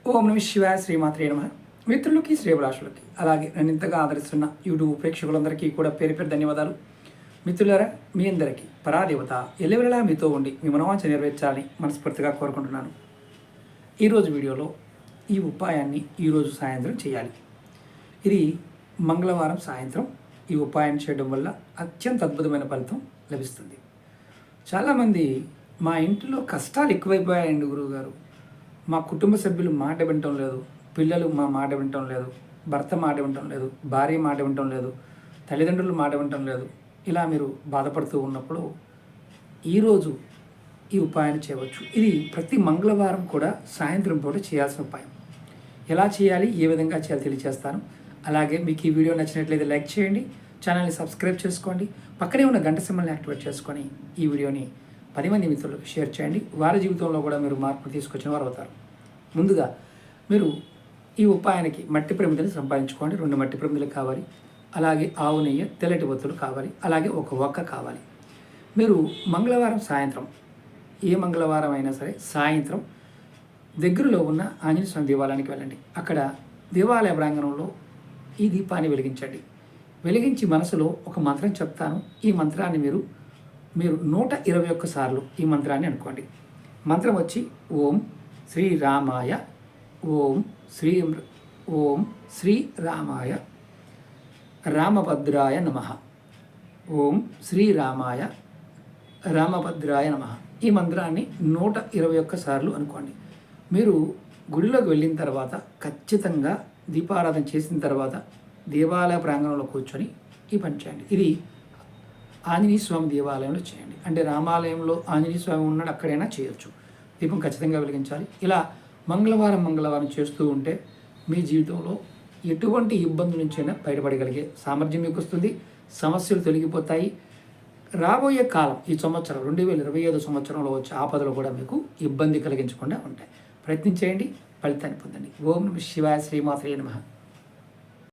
ఓం నమ శివాయ శ్రీమాత్రే నమ. మిత్రులకి శ్రేభిలాషులకి అలాగే నన్ను ఇంతగా ఆదరిస్తున్న యూట్యూబ్ ప్రేక్షకులందరికీ కూడా పేరు పేరు ధన్యవాదాలు. మిత్రులారా, మీ అందరికీ పరాదేవత ఎల్లవెల్లలా మీతో ఉండి మీ మనోవాంఛ నెరవేర్చాలని మనస్ఫూర్తిగా కోరుకుంటున్నాను. ఈరోజు వీడియోలో ఈ ఉపాయాన్ని ఈరోజు సాయంత్రం చేయాలి. ఇది మంగళవారం సాయంత్రం ఈ ఉపాయాన్ని చేయడం వల్ల అత్యంత అద్భుతమైన ఫలితం లభిస్తుంది. చాలామంది మా ఇంటిలో కష్టాలు ఎక్కువైపోయాయండి గురువుగారు, మా కుటుంబ సభ్యులు మాట వినటం లేదు, పిల్లలు మా మాట వినటం లేదు, భర్త మాట వినటం లేదు, భార్య మాట వినటం లేదు, తల్లిదండ్రులు మాట వినటం లేదు, ఇలా మీరు బాధపడుతూ ఉన్నప్పుడు ఈరోజు ఈ ఉపాయాన్ని చేయవచ్చు. ఇది ప్రతి మంగళవారం కూడా సాయంత్రం పూట చేయాల్సిన ఉపాయం. ఎలా చేయాలి, ఏ విధంగా చేయాలి తెలియజేస్తాను. అలాగే మీకు ఈ వీడియో నచ్చినట్లయితే లైక్ చేయండి, ఛానల్ని సబ్స్క్రైబ్ చేసుకోండి, పక్కనే ఉన్న గంట సింబల్ని యాక్టివేట్ చేసుకొని ఈ వీడియోని 10 మంది మిత్రులకు షేర్ చేయండి. వారి జీవితంలో కూడా మీరు మార్పు తీసుకొచ్చిన వారు అవుతారు. ముందుగా మీరు ఈ ఉపాయానికి మట్టి ప్రమిదలు సంపాదించుకోండి. 2 మట్టి ప్రమిదలు కావాలి, అలాగే ఆవు నెయ్యి, తెల్లటి ఒత్తులు కావాలి, అలాగే ఒక ఒక్క కావాలి. మీరు మంగళవారం సాయంత్రం, ఏ మంగళవారం అయినా సరే సాయంత్రం దగ్గరలో ఉన్న ఆంజనేయ స్వామి దేవాలయానికి వెళ్ళండి. అక్కడ దేవాలయ ప్రాంగణంలో ఈ దీపాన్ని వెలిగించండి. వెలిగించి మనసులో ఒక మంత్రం చెప్తాను. ఈ మంత్రాన్ని మీరు 121 సార్లు ఈ మంత్రాన్ని అనుకోండి. మంత్రం వచ్చి ఓం శ్రీ రామాయ, ఓం శ్రీ రామాయ రామభద్రాయ నమః, ఓం శ్రీ రామాయ రామభద్రాయ నమః. ఈ మంత్రాన్ని 121 సార్లు అనుకోండి. మీరు గుడిలోకి వెళ్ళిన తర్వాత ఖచ్చితంగా దీపారాధన చేసిన తర్వాత దేవాలయ ప్రాంగణంలో కూర్చొని ఈ పని చేయండి. ఇది ఆంజనేయ స్వామి దేవాలయంలో చేయండి. అంటే రామాలయంలో ఆంజనేయ స్వామి ఉన్నాడు, అక్కడైనా చేయొచ్చు. దీపం ఖచ్చితంగా వెలిగించాలి. ఇలా మంగళవారం చేస్తూ ఉంటే మీ జీవితంలో ఎటువంటి ఇబ్బంది నుంచైనా బయటపడగలిగే సామర్థ్యం మీకు వస్తుంది. సమస్యలు తొలగిపోతాయి. రాబోయే కాలం ఈ సంవత్సరం 2025 సంవత్సరంలో వచ్చే ఆపదలు కూడా మీకు ఇబ్బంది కలిగించకుండా ఉంటాయి. ప్రయత్నించేయండి, ఫలితాన్ని పొందండి. ఓం నమ శివాయ శ్రీమాత్రే నమః.